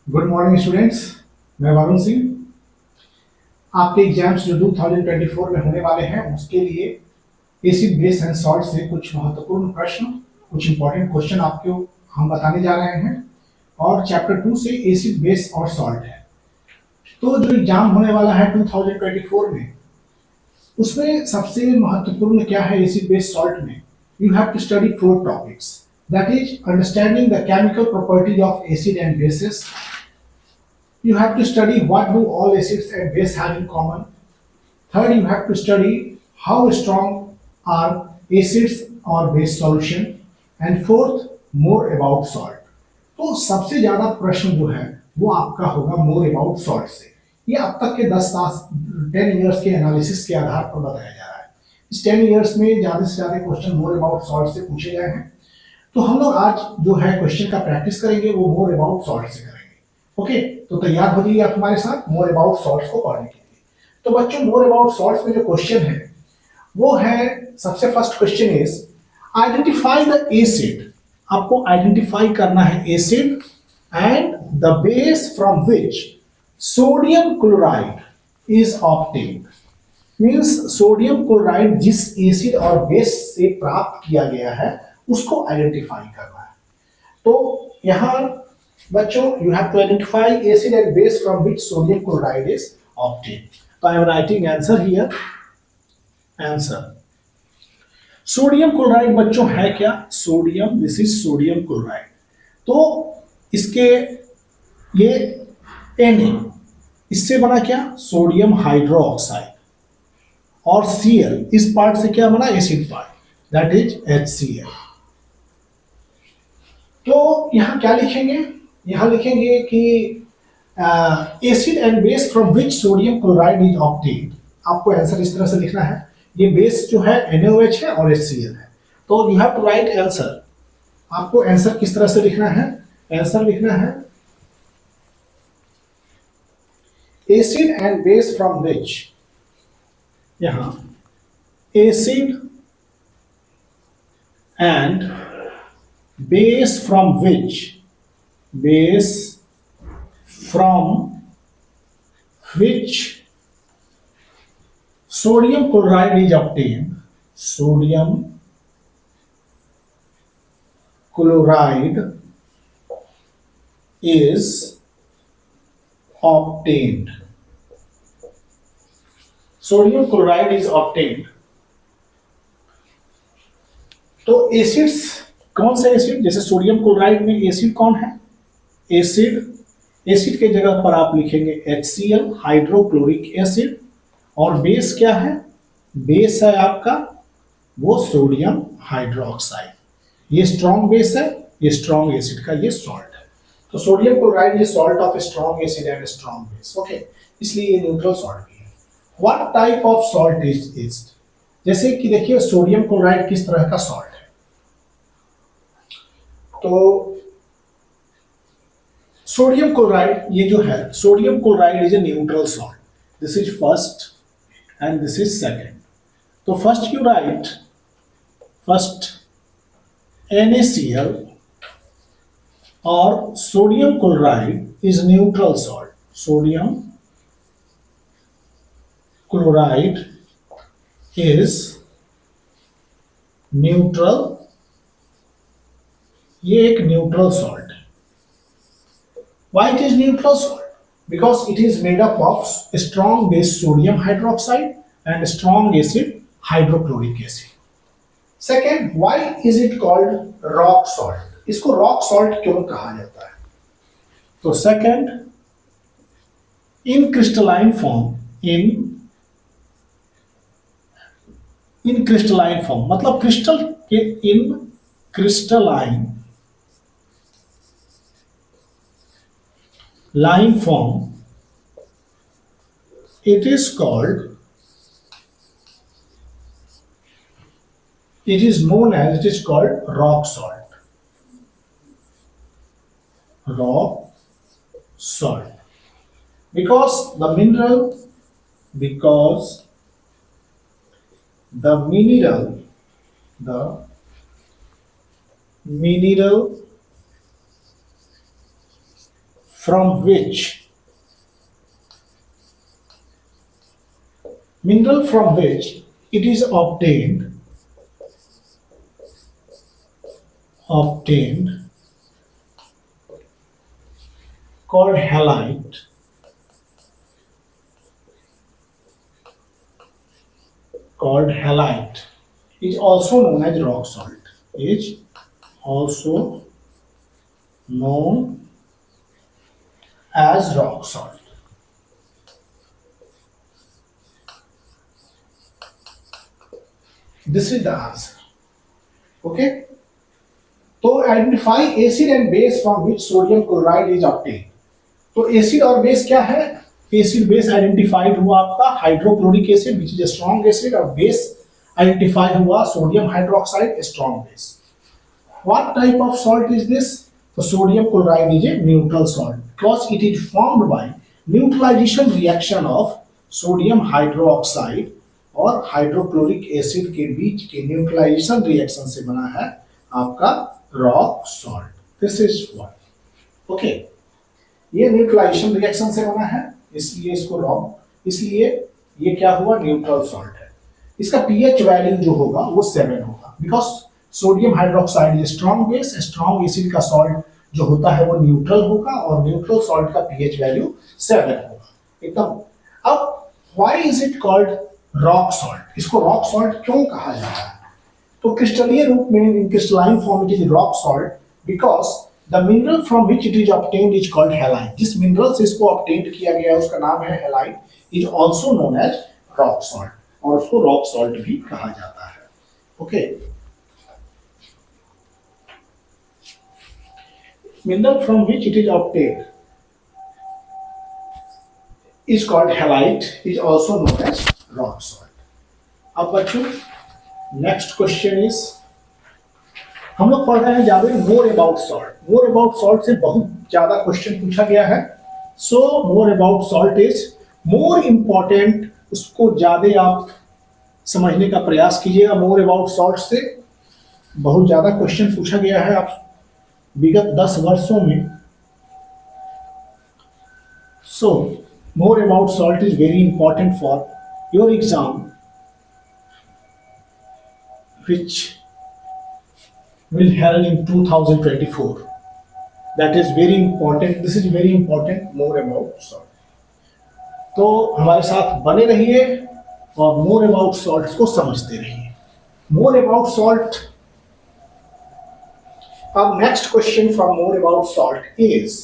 Good morning students. मैं वरुण सिंह। आपके exams जो 2024 में होने वाले हैं उसके लिए एसिड बेस एंड सॉल्ट से कुछ महत्वपूर्ण प्रश्न, कुछ इंपॉर्टेंट क्वेश्चन आपको हम बताने जा रहे हैं। और चैप्टर 2 से एसिड बेस और सॉल्ट है। तो जो एग्जाम होने वाला है 2024 में, उसमें सबसे महत्वपूर्ण क्या है एसिड बेस सॉल्ट में? You have to study 4 topics, that is understanding the chemical properties of acid and bases. You have to study what do all acids and base have in common. Third, you have to study how strong are acids or base solution. And fourth, more about salt. तो सबसे ज्यादा प्रश्न जो है वो आपका होगा मोर about salt से। ये अब तक के 10 ईयर्स के एनालिसिस के आधार पर बताया जा रहा है। इस 10 ईयर्स में ज्यादा से ज्यादा क्वेश्चन मोर अबाउट सॉल्ट से पूछे गए हैं। तो हम लोग आज जो है क्वेश्चन का प्रैक्टिस करेंगे वो मोर अबाउट सॉल्ट से करेंगे। ओके, तो तैयार हो जाइए आप हमारे साथ मोर अबाउट सॉल्ट्स को पढ़ने के लिए। तो बच्चों, मोर अबाउट सॉल्ट्स में जो क्वेश्चन है वो है, सबसे first question is identify the acid. आपको आइडेंटिफाई करना है acid and the base from which sodium chloride is obtained. Means sodium chloride जिस एसिड और बेस से प्राप्त किया गया है उसको आइडेंटिफाई करना है। तो यहां बच्चों, you have to identify acid and base from which sodium chloride is obtained. So I am writing answer here. Answer. Sodium chloride बच्चों है क्या? Sodium, this is sodium chloride. तो इसके ये Na, इससे बना क्या? Sodium hydroxide. और Cl, इस पार्ट से क्या बना? Acid part, that is HCl। तो यहां क्या लिखेंगे? यहां लिखेंगे कि acid and base from which sodium chloride is obtained. आपको आंसर इस तरह से लिखना है। ये बेस जो है NaOH है और HCl है। तो you have to write answer. आपको आंसर किस तरह से लिखना है? आंसर लिखना है acid and base from which, यहां acid and base from which, base from which sodium chloride is obtained. Sodium chloride is obtained. Sodium chloride is obtained. तो एसिड्स, कौन सा एसिड? जैसे सोडियम क्लोराइड में एसिड कौन है? एसिड, एसिड के जगह पर आप लिखेंगे HCl, हाइड्रोक्लोरिक एसिड। और बेस क्या है? बेस है आपका वो सोडियम हाइड्रोक्साइड। ये स्ट्रॉन्ग बेस है, ये स्ट्रॉन्ग एसिड का ये सॉल्ट है। तो सोडियम क्लोराइड ये salt of strong acid and strong base. Okay, इसलिए ये न्यूट्रल सॉल्ट भी है। What type of salt is? जैसे कि देखिए सोडियम क्लोराइड किस तरह का सॉल्ट है। तो सोडियम क्लोराइड ये जो है, sodium chloride is a neutral salt. This is first and this is second. तो first you write, first NaCl और sodium chloride is neutral salt. Sodium chloride is neutral, ये एक न्यूट्रल सॉल्ट है। Why it is neutral salt? Because it is made up of strong base sodium hydroxide and strong acid hydrochloric acid. Second, why is it called rock salt? इसको rock salt क्यों कहा जाता है? तो second, in crystalline form, in crystalline form मतलब crystal के in crystalline line form, it is called rock salt. Rock salt, because the mineral from which mineral from which it is obtained called halite is also known as rock salt, is also known as rock salt. This is the answer. Okay, तो identify acid and base from which sodium chloride is obtain. तो acid और base क्या है? Acid base identified हुआ आपका hydrochloric acid which is a strong acid, और base identified हुआ sodium hydroxide, a strong base. What type of salt is this? तो sodium chloride is a neutral salt because it is formed by neutralisation reaction of sodium hydroxide और hydrochloric acid के बीच के neutralisation reaction से बना है आपका rock salt. This is what. Okay, ये न्यूट्रलाइजेशन रिएक्शन से बना है, इसलिए इसको रॉक, इसलिए ये क्या हुआ? न्यूट्रल सॉल्ट है. इसका पीएच वैल्यू जो होगा वो 7 होगा because sodium hydroxide is strong base. Strong acid का सॉल्ट जो होता है वो न्यूट्रल होगा और न्यूट्रल सॉल्ट का पीएच वैल्यू 7 होगा एकदम. अब why is it called rock salt? इसको रॉक सॉल्ट क्यों कहा जाता है? तो क्रिस्टलीय रूप में in crystalline form it is rock salt because the mineral from which it is obtained is called halite. जिस मिनरल से इसको ऑब्टेन्ड किया गया है उसका नाम है halite, is also known as rock salt, और उसको रॉक सॉल्ट भी कहा जाता है. Okay, mineral from which it is obtained is called halite, is also known as rock salt. अब बच्चों नेक्स्ट क्वेश्चन इज, हम लोग पढ़ रहे हैं ज्यादा more about salt. More about salt से बहुत ज्यादा क्वेश्चन पूछा गया है. So more about salt is more important, उसको ज्यादा आप समझने का प्रयास कीजिएगा. मोर अबाउट सॉल्ट से बहुत ज्यादा क्वेश्चन पूछा गया है आप विगत 10 वर्षों में. सो more about salt is very important for your exam which will held in 2024. That is very important. This is very important. More about salt. तो हमारे साथ बने रहिए और more about salts को समझते रहिए. More about salt. अब next question from more about salt is,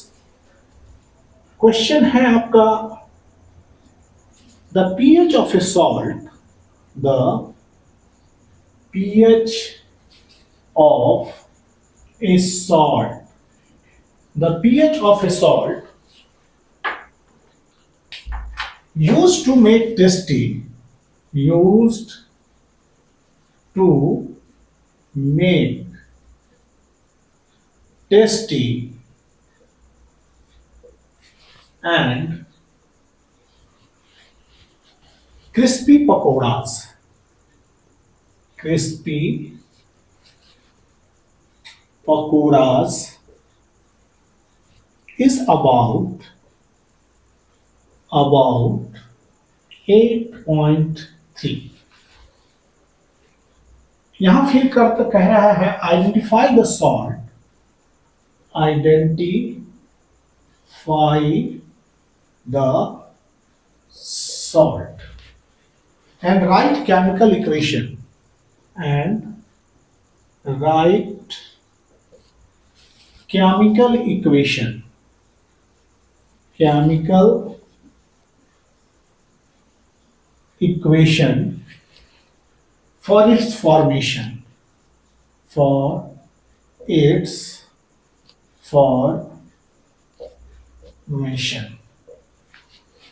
question है आपका, the pH of A salt, the pH of A salt, the pH of A salt used to make tasty, used to make tasty and crispy pakoras, crispy pakoras is about 8.3. यहां फिर कर कह रहा है identify the salt, identify the salt and write chemical equation, and write chemical equation, chemical equation for its formation, for its formation,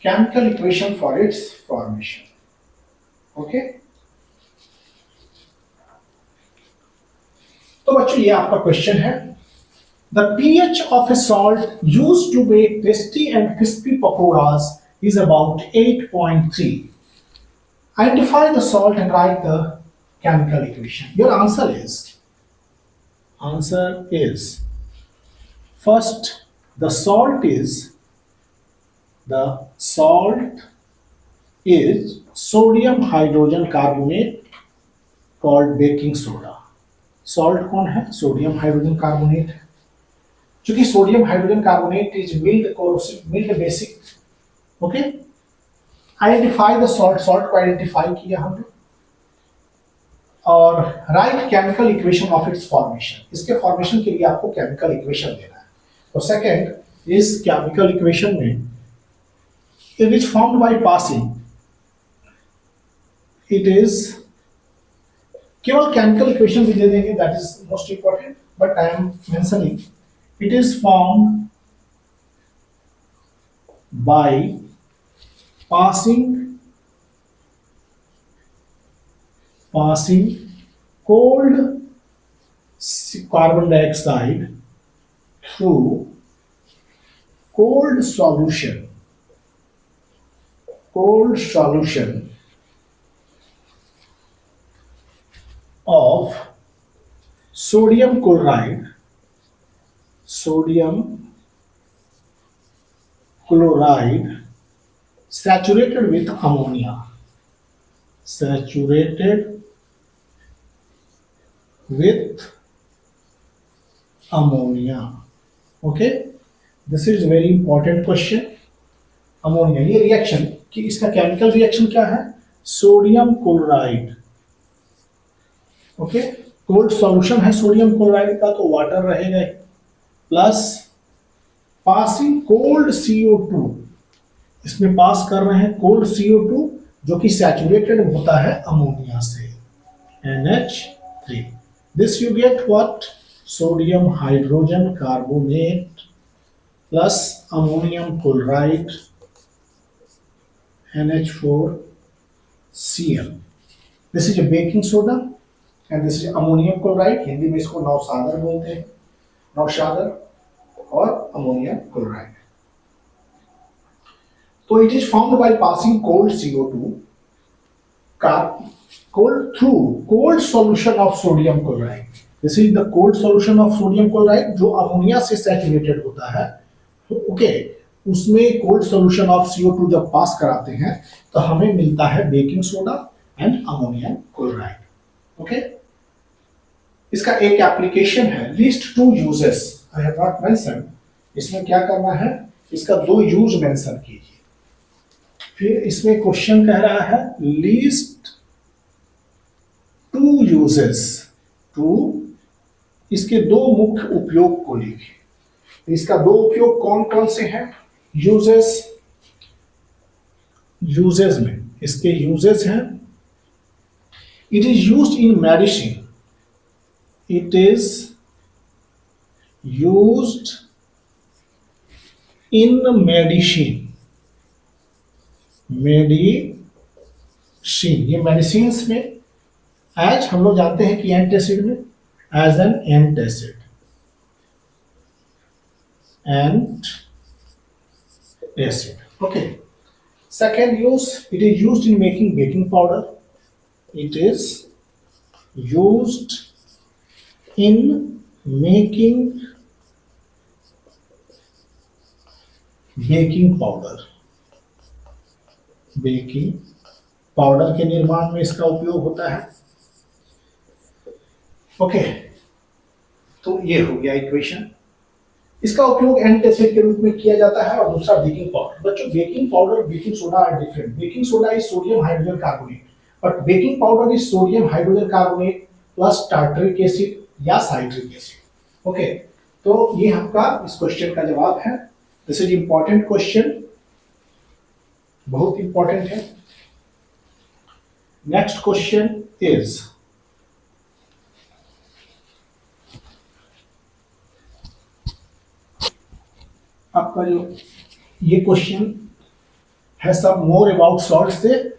chemical equation for its formation. Okay, तो बच्चों ये आपका क्वेश्चन है. The pH of a salt used to make tasty and crispy pakoras is about 8.3. Identify the salt and write the chemical equation. Your answer is first The salt is sodium hydrogen carbonate called baking soda. Salt कौन है? Sodium hydrogen carbonate है। चूंकि sodium hydrogen carbonate is mild basic. Okay, identify the salt, salt को identify किया हमने, और write chemical equation of its formation. इसके formation के लिए आपको केमिकल इक्वेशन देना है। तो सेकंड, इस केमिकल इक्वेशन में it is formed by passing, it is, केवल केमिकल इक्वेशन भी दे देंगे, that is most important, but I am mentioning it is formed bye passing cold carbon dioxide through cold solution of sodium chloride saturated with ammonia, okay, this is very important question. Ammonia, ये reaction कि इसका chemical reaction क्या है? Sodium chloride. Okay, cold solution है sodium chloride का, तो water रहेगा, plus passing cold CO2, इसमें पास कर रहे हैं कोल्ड CO2 जो कि सैचुरेटेड होता है अमोनिया से, NH3। This you get what? Sodium hydrogen carbonate plus ammonium chloride NH4Cl। This is a baking soda and this is ammonium chloride, Hindi में इसको नौसादर बोलते हैं, नौशादर और अमोनियम क्लोराइड। तो it is formed by passing cold CO2 through cold solution of sodium chloride. This is the cold solution of sodium chloride जो ammonia से saturated होता है। ओके, उसमें कोल्ड सॉल्यूशन ऑफ CO2 जब पास कराते हैं तो हमें मिलता है baking soda and ammonium chloride. Okay, इसका एक एप्लीकेशन है, least 2 uses I have not mention. इसमें क्या करना है? इसका 2 यूज मेंशन कीजिए। फिर इसमें क्वेश्चन कह रहा है लीस्ट 2 यूजेस, इसके 2 मुख्य उपयोग को लिखे। इसका 2 उपयोग कौन कौन से हैं? यूजेस में इसके यूजेस हैं, it is used in medicine, it is used in medicine, ये मेडिसिन में एज हम लोग जानते हैं कि एंटासिड में as an antacid, okay. Second use, it is used in making baking powder, it is used in making baking powder के निर्माण में इसका उपयोग होता है। ओके, तो ये हो गया इक्वेशन। इसका उपयोग एंटासिड के रूप में किया जाता है, और दूसरा बेकिंग पाउडर। बच्चों, baking powder, baking soda are different. Baking soda is sodium hydrogen carbonate, but baking powder is sodium hydrogen carbonate plus tartaric acid या साइट्रिक एसिड। ओके, तो ये आपका इस क्वेश्चन का जवाब है। दिस इज इंपॉर्टेंट क्वेश्चन, बहुत इंपॉर्टेंट है। नेक्स्ट क्वेश्चन इज, आपका जो ये क्वेश्चन है सब मोर अबाउट सॉल्ट से,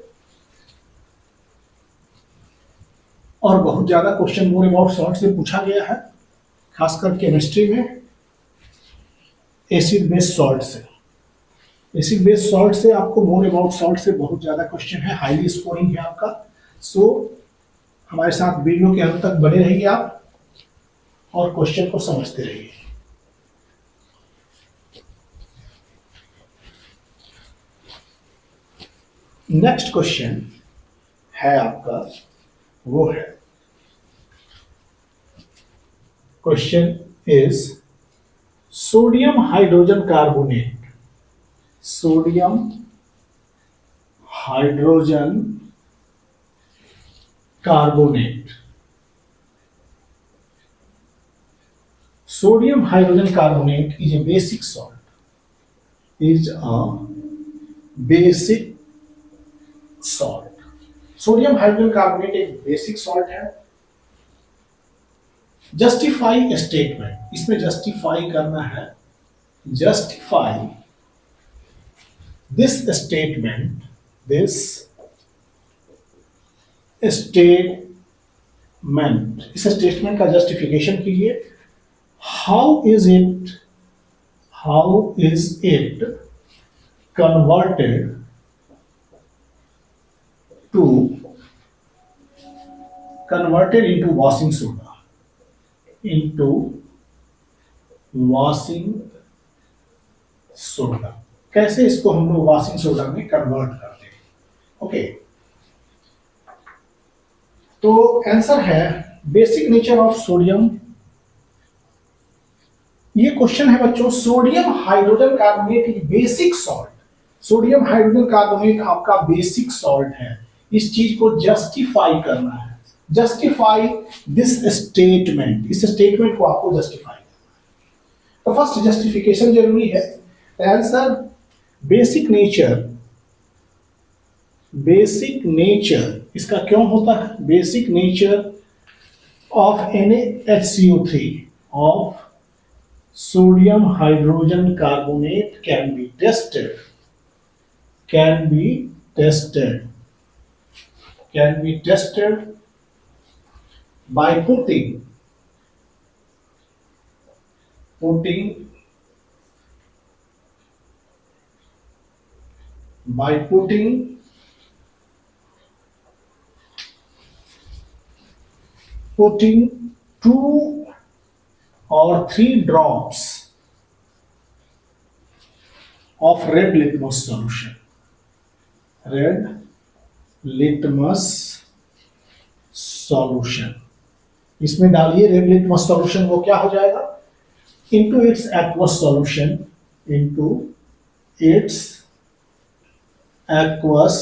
और बहुत ज्यादा क्वेश्चन मोर अबाउट सॉल्ट से पूछा गया है, खासकर केमिस्ट्री में एसिड बेस्ड सॉल्ट से। एसिड बेस्ड सॉल्ट से आपको मोर अबाउट सॉल्ट से बहुत ज्यादा क्वेश्चन है, हाईली स्कोरिंग है आपका। सो हमारे साथ वीडियो के अंत तक बने रहिए आप, और क्वेश्चन को समझते रहिए। नेक्स्ट क्वेश्चन है आपका, वो है question is sodium hydrogen carbonate, sodium hydrogen carbonate, sodium hydrogen carbonate is a basic salt, is a basic salt. Sodium hydrogen carbonate एक बेसिक सॉल्ट है। जस्टिफाई स्टेटमेंट, इसमें जस्टिफाई करना है, justify this statement, this statement, इस statement का justification कीजिए। How is it converted into washing soda, into washing soda? कैसे इसको हम लोग वॉशिंग सोडा में कन्वर्ट करते हैं? ओके, तो आंसर है बेसिक नेचर ऑफ सोडियम। ये क्वेश्चन है बच्चों, sodium hydrogen carbonate is basic salt, sodium hydrogen carbonate आपका बेसिक सॉल्ट है। इस चीज को जस्टिफाई करना है, जस्टिफाई दिस स्टेटमेंट, इस स्टेटमेंट को आपको जस्टिफाई करना है। तो फर्स्ट जस्टिफिकेशन जरूरी है। Answer basic nature, basic nature इसका क्यों होता है? Basic nature of NaHCO3 of sodium hydrogen carbonate can be tested by putting 2 or 3 drops of red litmus solution, red litmus solution, इसमें डालिए रेड लिटमस सॉल्यूशन। वो क्या हो जाएगा? into its aqueous solution, into its aqueous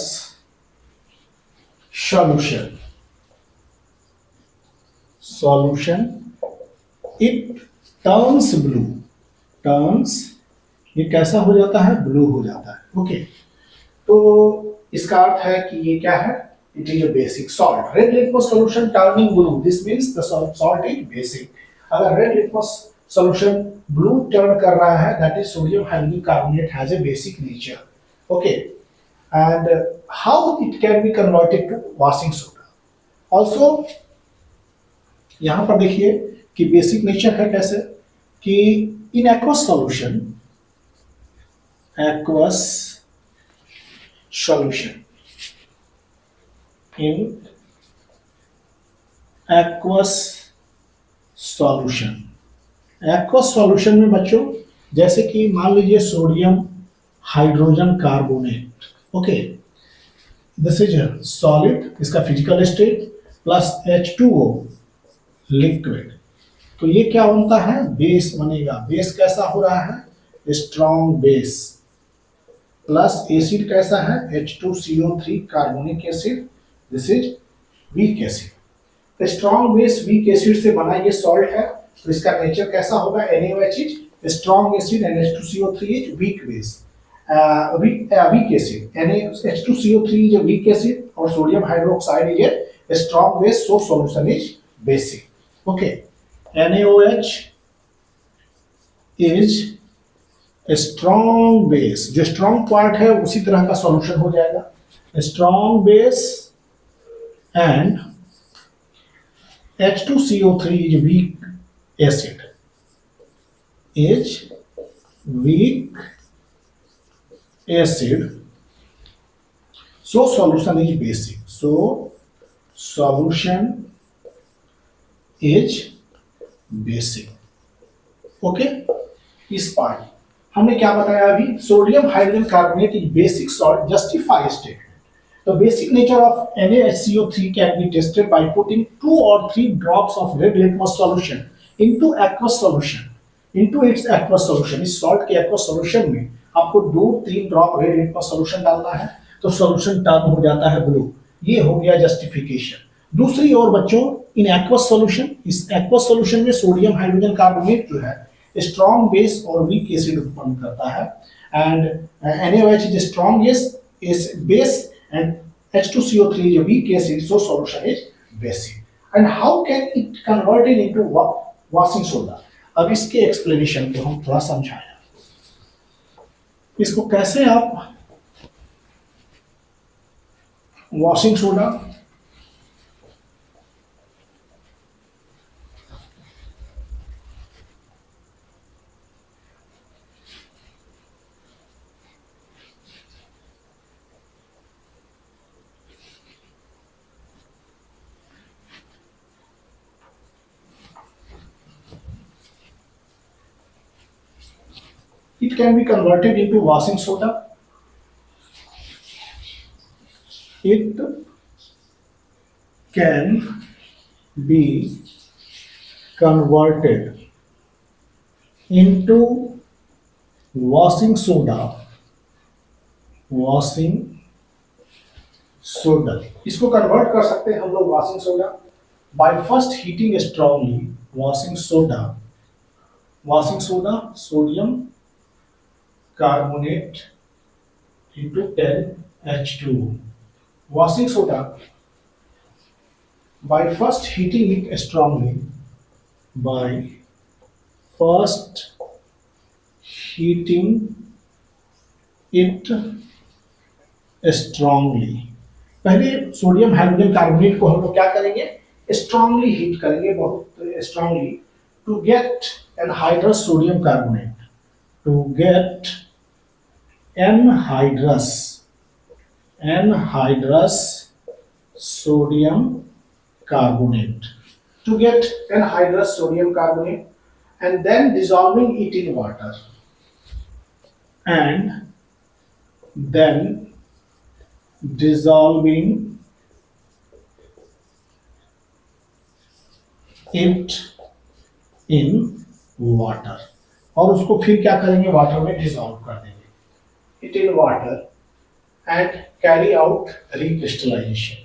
solution, it turns blue, ये कैसा हो जाता है? ब्लू हो जाता है। ओके, तो इसका अर्थ है कि ये क्या है? It is a basic salt. Red litmus solution turning blue, this means the salt is basic. अगर red litmus solution blue turn कर रहा है, that is sodium hydrogen carbonate has a basic nature. Okay, and how it can be converted to washing soda. Also यहां पर देखिए कि basic nature है कैसे, कि इन aqueous solution, in aqueous solution में बच्चों, जैसे कि मान लीजिए sodium hydrogen carbonate, okay, this is solid, इसका physical state plus H2O liquid, तो ये क्या बनता है? बेस बनेगा। बेस कैसा हो रहा है? स्ट्रॉन्ग बेस, प्लस एसिड कैसा है? H2CO3 carbonic acid, this is weak acid. Strong base weak acid से बना ये सॉल्ट है, तो इसका नेचर कैसा होगा? NaOH is strong acid and H2CO3 is weak base, weak acid. H2CO3 is weak acid और sodium hydroxide is a strong base, so solution is basic. Okay, NaOH is strong base, जो strong part है उसी तरह का solution हो जाएगा। Strong base and H2CO3 is weak acid, so solution is basic, so solution is basic। Okay, इस part हमने क्या बताया अभी? Sodium hydrogen carbonate is basic salt, justify statement. The basic nature of NaHCO3 can be tested by putting 2 or 3 drops of red litmus solution into aqueous solution. Into its aqueous solution, इस salt के aqueous solution में आपको 2-3 drop red litmus solution डालना है, तो solution turn हो जाता है ब्लू। ये हो गया जस्टिफिकेशन। दूसरी ओर बच्चों, इन एक्वस सॉल्यूशन, इस एक्वस सॉल्यूशन में सोडियम हाइड्रोजन कार्बोनेट जो है स्ट्रॉन्ग बेस और वीक एसिड उत्पन्न करता है, and NaOH is strong is base and H2CO3 is a weak acid, so solution is basic. And how can it convert it into washing soda? अब इसके explanation को हम थोड़ा समझाएं। इसको कैसे आप washing soda it can be converted into washing soda. It can be converted into washing soda. washing soda इसको कन्वर्ट कर सकते हैं हम लोग washing soda by first heating strongly washing soda sodium carbonate into 10H2O. Washing soda, by first heating it strongly, पहले sodium hydrogen carbonate को हम लोग क्या करेंगे, स्ट्रांगली हीट करेंगे, बहुत strongly, to get anhydrous sodium carbonate, to get anhydrous sodium carbonate, and then dissolving it in water, और उसको फिर क्या करेंगे, वाटर में डिसॉल्व कर देंगे, it in water, and carry out recrystallisation,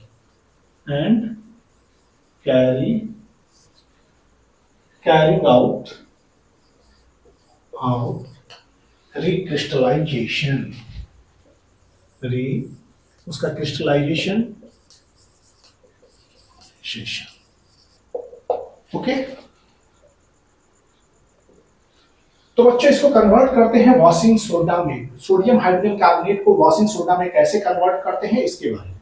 carrying out recrystallisation, उसका क्रिस्टलाइजेशन ओके। तो बच्चों इसको कन्वर्ट करते हैं वॉशिंग सोडा में, सोडियम हाइड्रोजन कार्बोनेट को वॉशिंग सोडा में कैसे कन्वर्ट करते हैं इसके बारे में।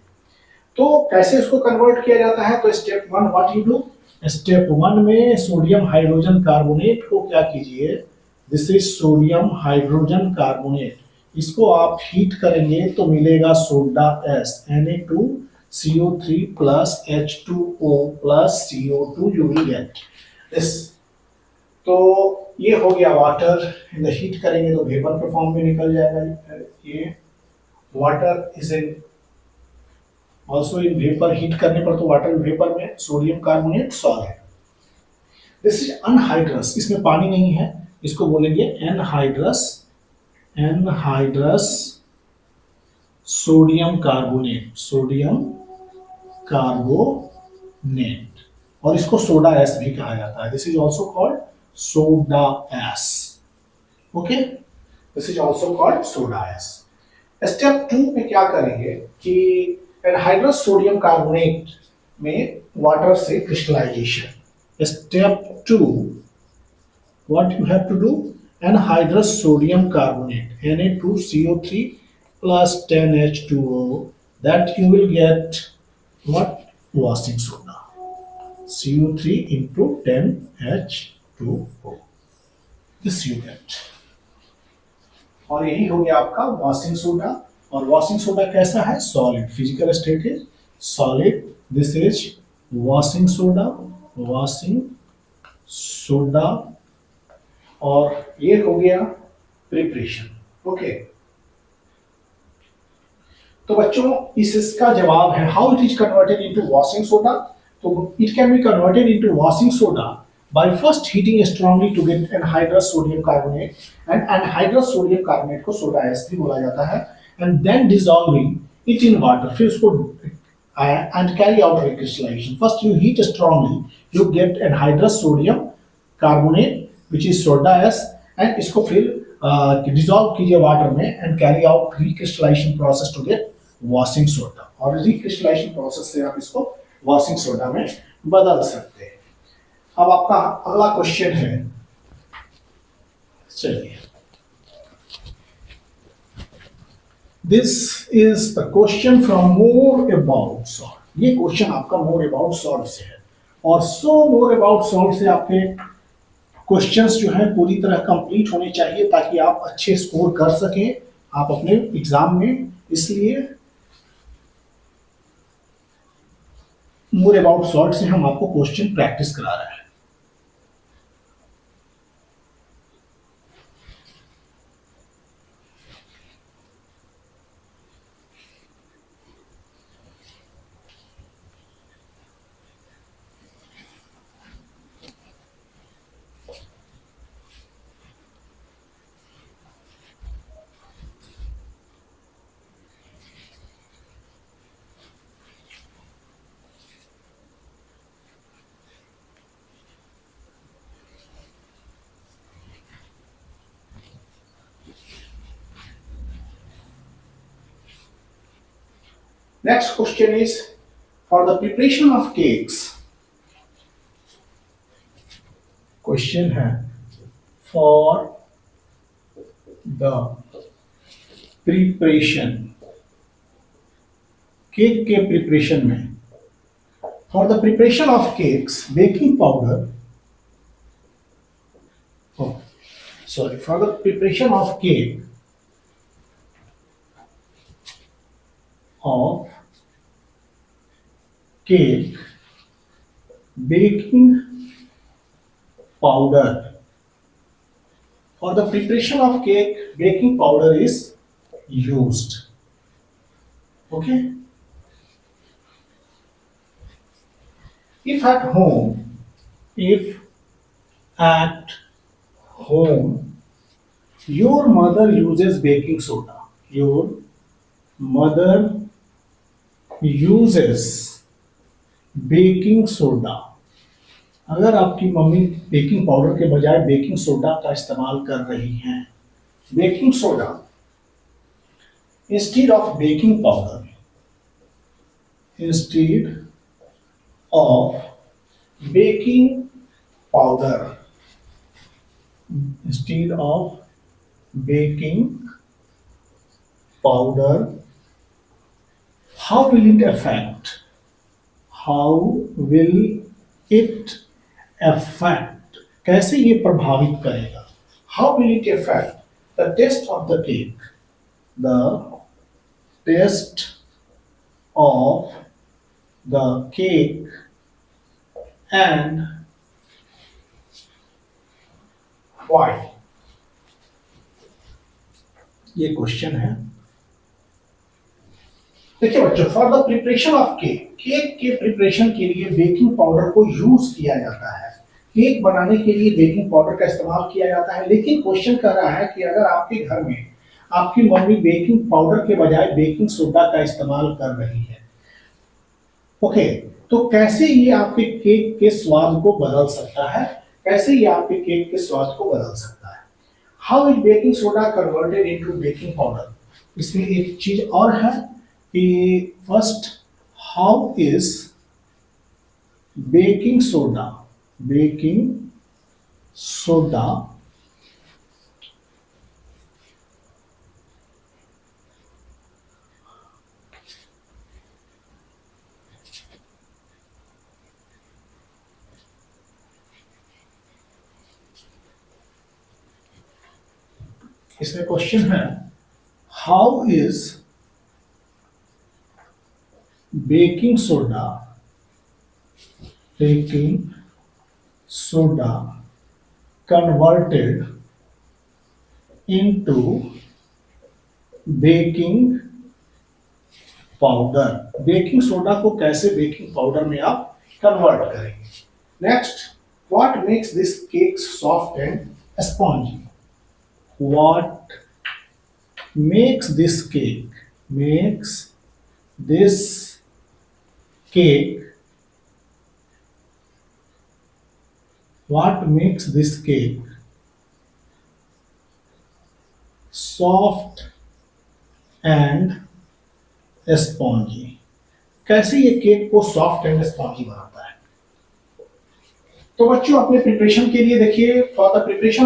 तो कैसे इसको कन्वर्ट किया जाता है, तो step 1 what you do, step 1 में सोडियम हाइड्रोजन कार्बोनेट को क्या कीजिए, this is sodium hydrogen carbonate, इसको आप हीट करेंगे तो मिलेगा soda S, Na2CO3 plus H2O plus CO2 you will get this। तो ये हो गया वाटर, इन द हीट करेंगे तो वेपर के फॉर्म में निकल जाएगा, ये water is in also in vapour, heat करने पर तो वाटर वेपर में सोडियम कार्बोनेट सॉल्व है। दिस इज अनहाइड्रस, इसमें पानी नहीं है, इसको बोलेंगे एनहाइड्रस सोडियम कार्बोनेट, और इसको सोडा एस भी कहा जाता है, this is also called soda S, okay, this is also called soda S। Step 2 में क्या करेंगे कि एनहाइड्रस सोडियम कार्बोनेट में वाटर से crystallisation. Step 2 what you have to do, anhydrous sodium carbonate Na2CO3 plus 10H2O, that you will get what, washing soda, CO3 into 10H2O, this you get। और यही हो गया आपका वॉशिंग सोडा। और washing soda कैसा है, solid, physical state is solid, this is washing soda, और ये हो गया प्रिपरेशन, ओके। तो बच्चों इसका जवाब है how it is converted into washing soda. तो it can be converted into washing soda by first heating strongly to get anhydrous sodium carbonate, and anhydrous sodium carbonate को सोडा एस भी बोला जाता है, and then dissolving it in water, फिर उसको and carry out recrystallization. First you heat strongly, you get anhydrous sodium carbonate which is soda S, and इसको फिर dissolve कीजिए वाटर में and carry out recrystallization process to get washing soda, और recrystallization process से आप इसको washing soda में बदल सकते हैं। अब आपका अगला क्वेश्चन है, चलिए this is the question from more about salt. ये क्वेश्चन आपका मोर अबाउट सॉल्ट से है, और मोर अबाउट सॉल्ट से आपके क्वेश्चंस जो हैं पूरी तरह कंप्लीट होने चाहिए ताकि आप अच्छे स्कोर कर सकें आप अपने एग्जाम में। इसलिए मोर अबाउट सॉल्ट से हम आपको क्वेश्चन प्रैक्टिस करा रहे हैं। Next question is for the preparation of cakes. Question है for the preparation, केक के प्रिपरेशन में, for the preparation of cakes baking powder, for the preparation of cake baking powder, for the preparation of cake baking powder is used. Okay, if at home your mother uses baking soda, your mother uses baking soda, अगर आपकी mummy baking powder के बजाय baking soda का इस्तेमाल कर रही हैं, baking soda instead of baking powder, instead of baking powder, instead of baking powder, how will it affect, how will it affect, कैसे ये प्रभावित करेगा, how will it affect the taste of the cake, the taste of the cake, and why, ये question है। देखिए बच्चों, for the preparation of cake, cake के preparation के लिए बेकिंग पाउडर को यूज किया जाता है, केक बनाने के लिए बेकिंग पाउडर का इस्तेमाल किया जाता है। लेकिन क्वेश्चन कह रहा है कि अगर आपके घर में आपकी मम्मी बेकिंग पाउडर के बजाय बेकिंग सोडा का इस्तेमाल कर रही है, ओके, तो कैसे ये आपके केक के स्वाद को बदल सकता है, कैसे ये आपके केक के स्वाद को बदल सकता है। How is baking soda converted into baking powder, इसमें एक चीज और है कि first how is baking soda इसमें क्वेश्चन है how is baking soda converted into baking powder. Baking soda को कैसे बेकिंग पाउडर में आप कन्वर्ट करेंगे। Next, what makes this cake soft and spongy. What makes this cake what makes this cake soft and spongy। कैसे ये cake को soft and spongy बनाता है। तो बच्चों अपने प्रिपरेशन के लिए देखिए, for the preparation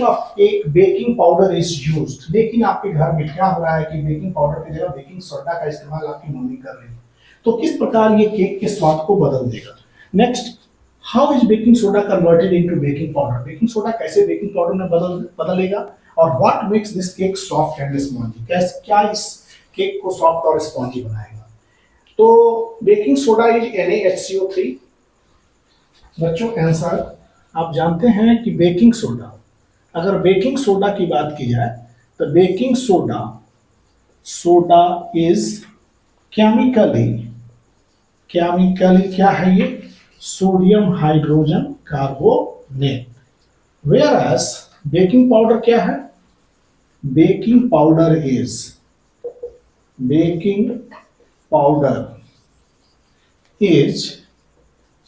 of cake baking powder is used. लेकिन आपके घर में क्या हो रहा है कि बेकिंग पाउडर की जगह बेकिंग सोडा का इस्तेमाल आपकी मम्मी कर रही है। तो किस प्रकार ये केक के स्वाद को बदल देगा। Next, how is baking soda converted into baking powder. Baking soda कैसे बेकिंग पाउडर में बदलेगा। और what makes this cake soft and spongy, कैसे क्या इस केक को सॉफ्ट और स्पॉन्जी बनाएगा। तो बेकिंग सोडा इज NaHCO3। बच्चों आंसर आप जानते हैं कि बेकिंग सोडा, अगर बेकिंग सोडा की बात की जाए तो बेकिंग सोडा इज केमिकली क्या है ये, sodium hydrogen carbonate. Whereas baking powder क्या है, baking powder is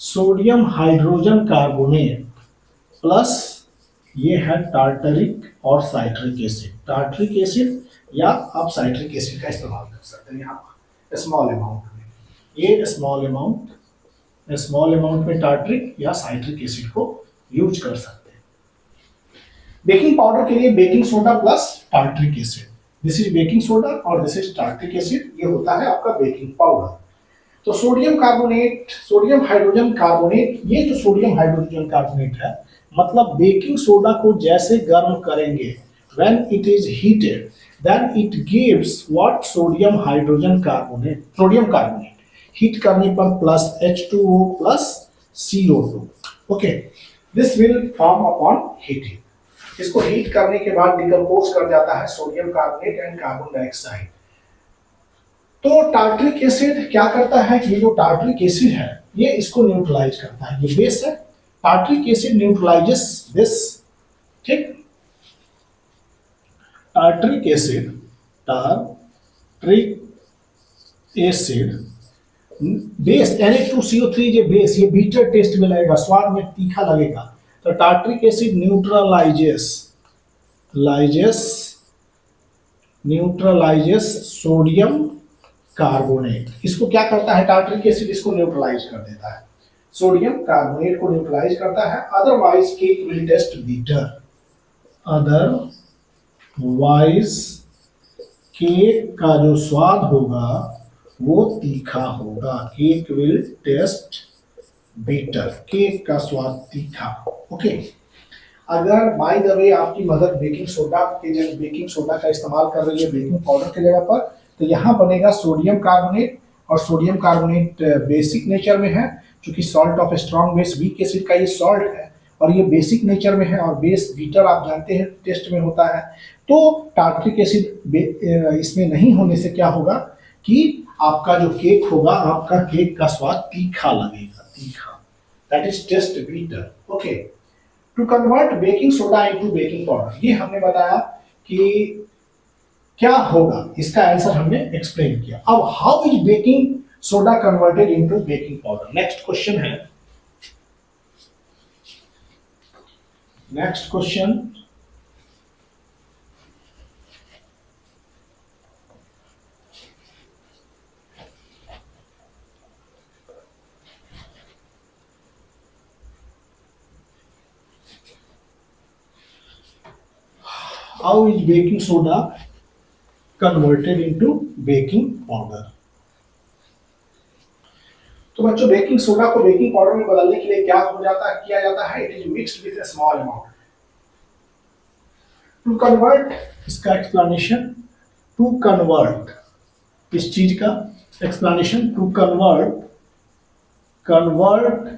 sodium hydrogen carbonate plus ये है टार्टरिक और साइट्रिक एसिड। टार्टरिक एसिड या आप साइट्रिक एसिड का इस्तेमाल कर सकते हैं यहाँ स्मॉल अमाउंट में। ये स्मॉल अमाउंट में टार्टरिक या साइट्रिक एसिड को यूज कर सकते हैं। बेकिंग पाउडर के लिए baking soda plus tartaric acid, this is baking soda और दिस इज टार्टरिक एसिड, ये होता है आपका बेकिंग पाउडर। तो सोडियम हाइड्रोजन कार्बोनेट, ये जो सोडियम हाइड्रोजन कार्बोनेट है मतलब बेकिंग सोडा को जैसे गर्म करेंगे when it is heated then it gives what sodium carbonate heat करने पर plus H2O plus CO2। Okay, this will form upon heating. इसको हीट करने के बाद डिकम्पोज कर जाता है sodium carbonate and carbon dioxide. तो टार्टरिक एसिड क्या करता है, ये जो टार्टरिक एसिड है ये इसको न्यूट्रलाइज करता है, ये बेस है। टार्टरिक एसिड न्यूट्रलाइजेस दिस, ठीक। टार्टरिक एसिड बेस Na2CO3 ये बेस, ये बीटर टेस्ट में लगेगा, स्वाद में तीखा लगेगा। तो tartaric acid neutralises sodium carbonate. इसको क्या करता है टार्टरिक एसिड, इसको न्यूट्रलाइज कर देता है, सोडियम कार्बोनेट को न्यूट्रलाइज करता है। Otherwise cake will taste bitter, otherwise cake का जो स्वाद होगा वो तीखा होगा। Cake will taste bitter, cake का स्वाद तीखा। ओके, अगर बाय द वे आपकी मदर बेकिंग सोडा का इस्तेमाल कर रही है बेकिंग पाउडर की जगह पर, तो यहाँ बनेगा सोडियम कार्बोनेट, और सोडियम कार्बोनेट बेसिक नेचर में है, क्योंकि salt of strong base, weak acid का ये सॉल्ट है और ये बेसिक नेचर में है, और बेस बीटर आप जानते हैं टेस्ट में होता है। तो टार्टरिक एसिड इसमें नहीं होने से क्या होगा कि आपका जो केक होगा, आपका केक का स्वाद तीखा लगेगा, तीखा, that is taste bitter. Okay, to convert baking soda into baking powder, ये हमने बताया कि क्या होगा, इसका आंसर हमने एक्सप्लेन किया। अब how is baking soda converted into baking powder, next question है। Next question, how is baking soda converted into baking powder. तो बच्चों बेकिंग सोडा को बेकिंग पाउडर में बदलने के लिए क्या किया जाता है, it is mixed with a small amount. To convert, इसका एक्सप्लेनेशन, टू कन्वर्ट, इस चीज का explanation, to convert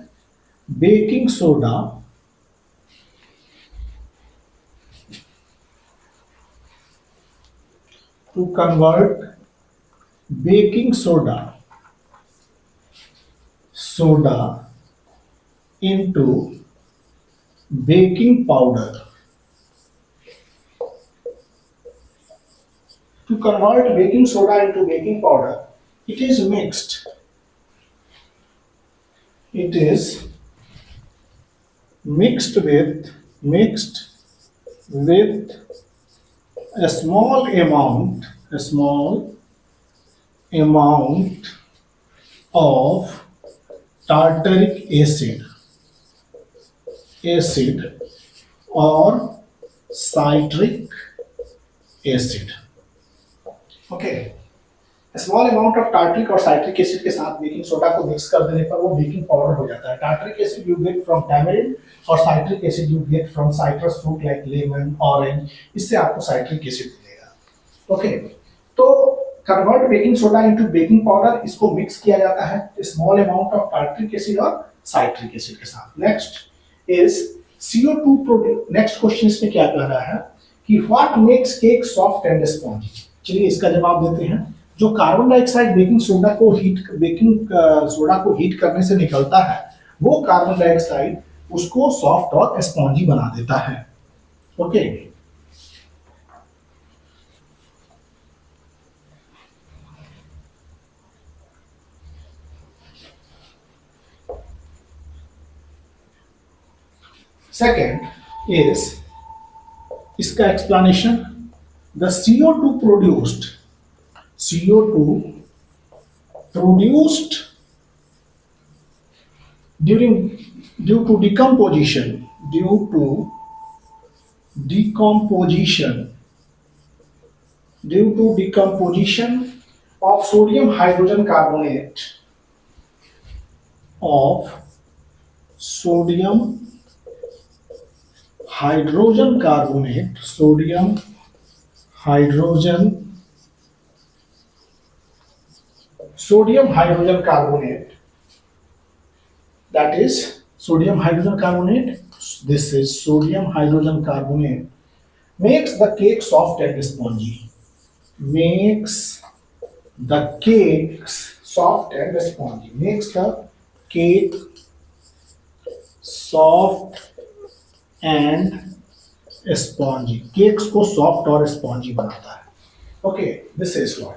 baking soda to convert baking soda into baking powder. To convert baking soda into baking powder, it is mixed. It is mixed with a small amount of tartaric acid or citric acid. Okay, small amount of tartaric और citric acid के साथ baking soda को mix कर देने पर वो baking powder हो जाता है. Tartaric acid you get from tamarind और citric acid you get from citrus fruit like lemon, orange. इससे आपको साइट्रिक एसिड मिलेगा. ओके, तो convert baking soda into baking powder, इसको मिक्स किया जाता है small amount of tartaric acid और साइट्रिक एसिड के साथ. Next is CO2 produce. Next question इसमें क्या कह रहा है कि what makes cake soft and spongy. चलिए इसका जवाब देते हैं. जो कार्बन डाइऑक्साइड बेकिंग सोडा को हीट करने से निकलता है, वो कार्बन डाइऑक्साइड उसको सॉफ्ट और स्पॉन्जी बना देता है. ओके, सेकेंड इज इसका explanation. The CO2 produced due to decomposition of sodium hydrogen carbonate sodium hydrogen carbonate, that is sodium hydrogen carbonate, this is sodium hydrogen carbonate, makes the cake soft and spongy. Makes the cake soft and spongy. Makes the cake soft and spongy. Cakes को soft और spongy बनाता है. Okay, this is what.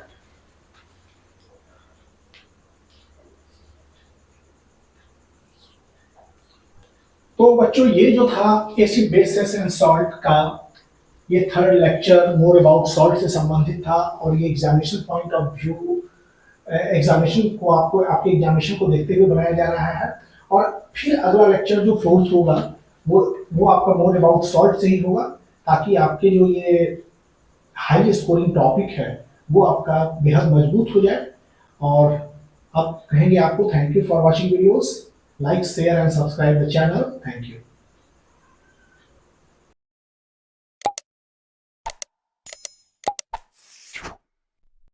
तो बच्चों ये जो था acid basis and salt का ये third lecture more about salt से संबंधित था. और ये examination point of view examination को आपको आपके एग्जामिनेशन को देखते हुए बनाया जा रहा है. और फिर अगला लेक्चर जो फोर्थ होगा वो आपका मोर अबाउट सॉल्ट से ही होगा, ताकि आपके जो ये हाई स्कोरिंग टॉपिक है वो आपका बेहद मजबूत हो जाए. और अब कहेंगे आपको thank you for watching videos. Like, share and subscribe the channel. Thank you.